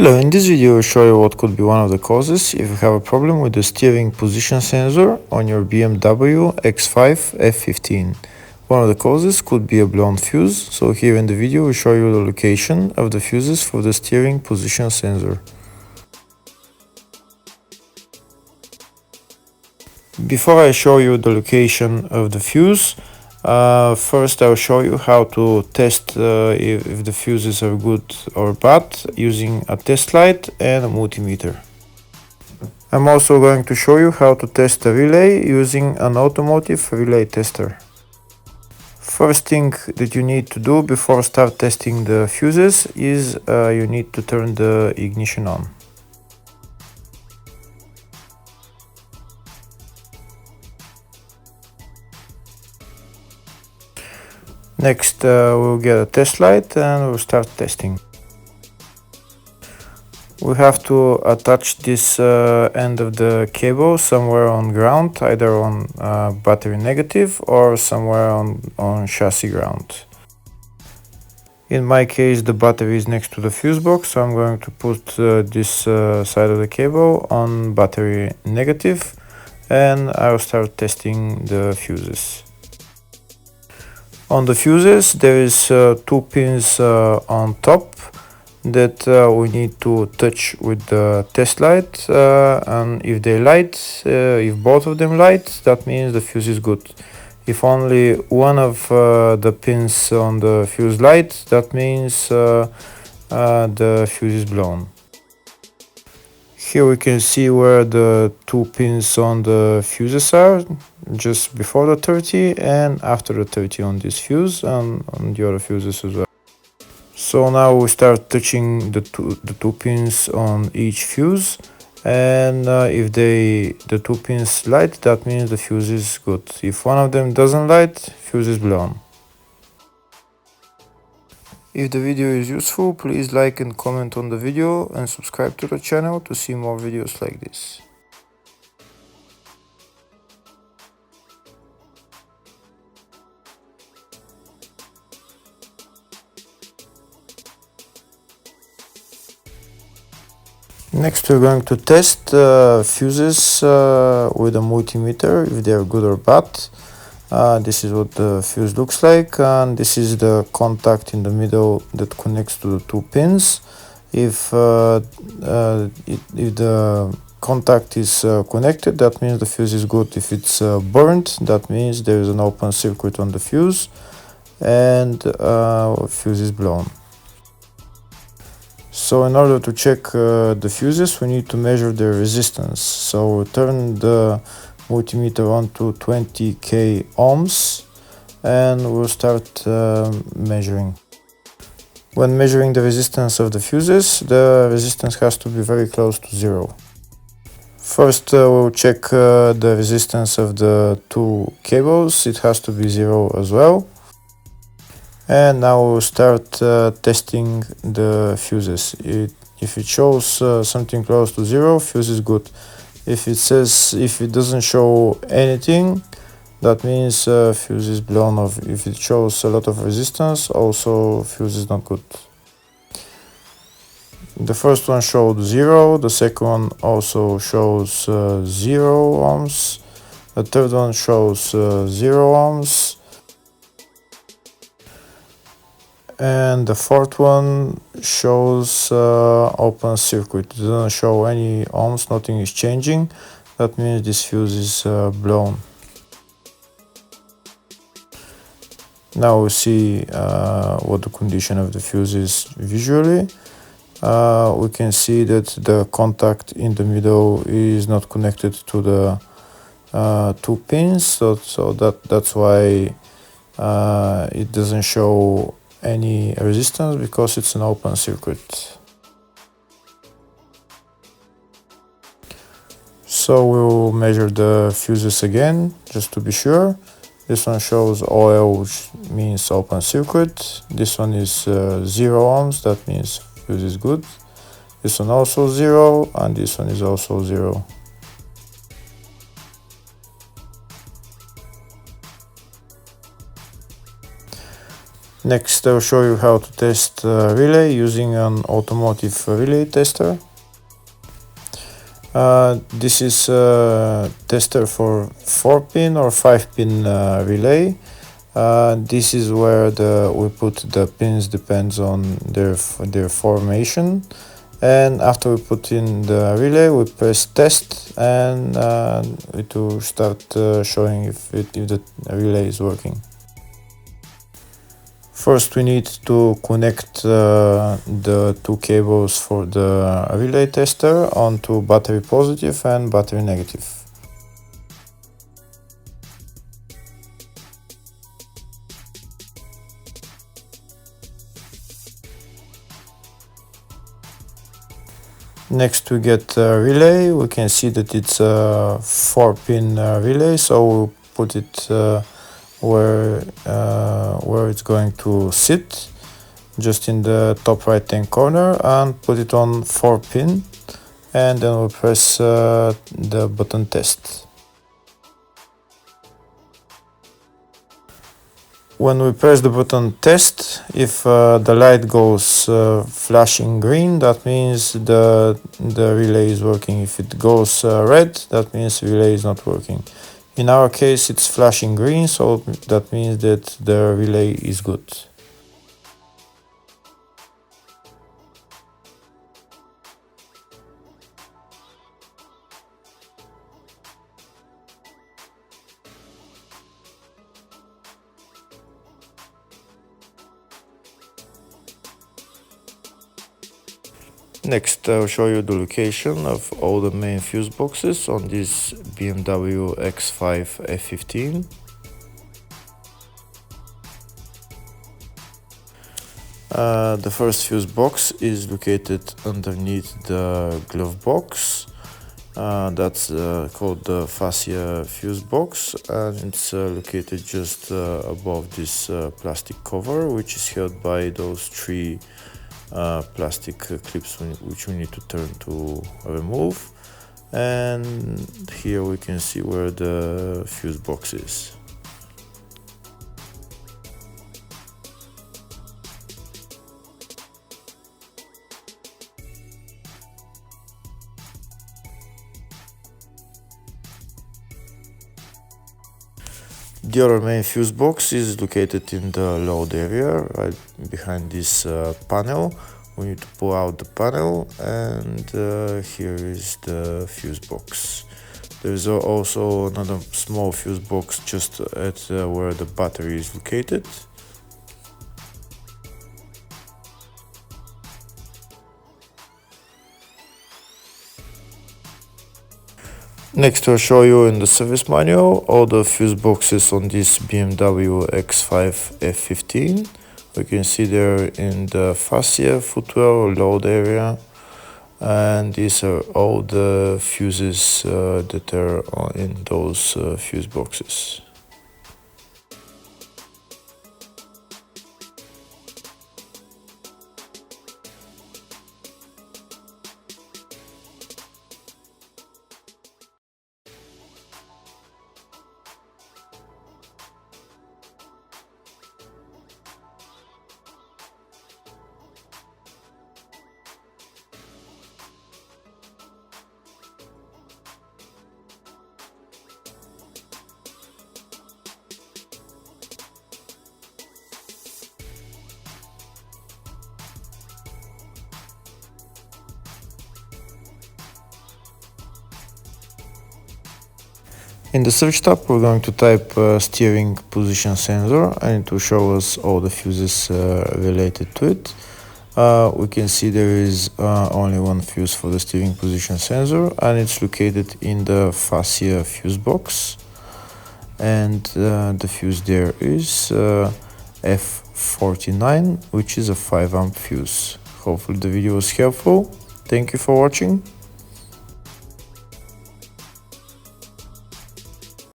Hello, in this video I will show you what could be one of the causes if you have a problem with the steering position sensor on your BMW X5 F15. One of the causes could be a blown fuse, so here in the video we show you the location of the fuses for the steering position sensor. Before I show you the location of the fuse, first I'll show you how to test if the fuses are good or bad using a test light and a multimeter. I'm also going to show you how to test a relay using an automotive relay tester. First thing that you need to do before start testing the fuses is you need to turn the ignition on. Next we'll get a test light and we'll start testing. We have to attach this end of the cable somewhere on ground, either on battery negative or somewhere on chassis ground. In my case the battery is next to the fuse box, so I'm going to put this side of the cable on battery negative and I'll start testing the fuses. On the fuses there is two pins on top that we need to touch with the test light, and if they light, if both of them light, that means the fuse is good. If only one of the pins on the fuse light, that means the fuse is blown. Here we can see where the two pins on the fuses are, just before the 30 and after the 30 on this fuse and on the other fuses as well. So now we start touching the two pins on each fuse, and if the two pins light, that means the fuse is good. If one of them doesn't light, fuse is blown. If the video is useful, please like and comment on the video and subscribe to the channel to see more videos like this. Next we're going to test fuses with a multimeter, if they are good or bad. This is what the fuse looks like, and this is the contact in the middle that connects to the two pins. If the contact is connected, that means the fuse is good. If it's burnt, that means there is an open circuit on the fuse and fuse is blown. So in order to check the fuses, we need to measure their resistance. So we turn the multimeter on to 20k ohms and we'll start measuring. When measuring the resistance of the fuses, the resistance has to be very close to zero. First we'll check the resistance of the two cables. It has to be zero as well. And now we'll start testing the fuses. If it shows something close to zero, fuse is good. If it doesn't show anything, that means fuse is blown off. If it shows a lot of resistance, also fuse is not good. The first one showed 0, the second one also shows 0 ohms, the third one shows 0 ohms, and the fourth one shows open circuit. It doesn't show any ohms, nothing is changing. That means this fuse is blown. Now we see what the condition of the fuse is visually. We can see that the contact in the middle is not connected to the two pins, so that's why it doesn't show any resistance, because it's an open circuit. So we'll measure the fuses again just to be sure. This one shows OL, which means open circuit. This one is 0 ohms, that means fuse is good. This one also 0, and this one is also 0. Next, I'll show you how to test relay using an automotive relay tester. This is a tester for 4-pin or 5-pin relay. This is where we put the pins, depends on their formation. And after we put in the relay, we press test, and it will start showing if the relay is working. First, we need to connect the two cables for the relay tester onto battery positive and battery negative. Next, we get a relay. We can see that it's a 4-pin relay, so we'll put it where it's going to sit, just in the top right hand corner, and put it on 4-pin, and then we'll press the button test. When we press the button test, if the light goes flashing green, that means the relay is working. If it goes red, that means the relay is not working. In our case, it's flashing green, so that means that the relay is good. Next, I'll show you the location of all the main fuse boxes on this BMW X5 F15. The first fuse box is located underneath the glove box. That's called the fascia fuse box, and it's located just above this plastic cover, which is held by those three plastic clips which we need to turn to remove. And here we can see where the fuse box is. The other main fuse box is located in the load area, right behind this panel. We need to pull out the panel, and here is the fuse box. There is also another small fuse box just at where the battery is located. Next, I'll show you in the service manual all the fuse boxes on this BMW X5 F15. We can see they're in the fascia, footwell, load area, and these are all the fuses that are in those fuse boxes. In the search tab, we're going to type steering position sensor, and it will show us all the fuses related to it. We can see there is only one fuse for the steering position sensor, and it's located in the fascia fuse box. And the fuse there is F49, which is a 5 amp fuse. Hopefully the video was helpful. Thank you for watching.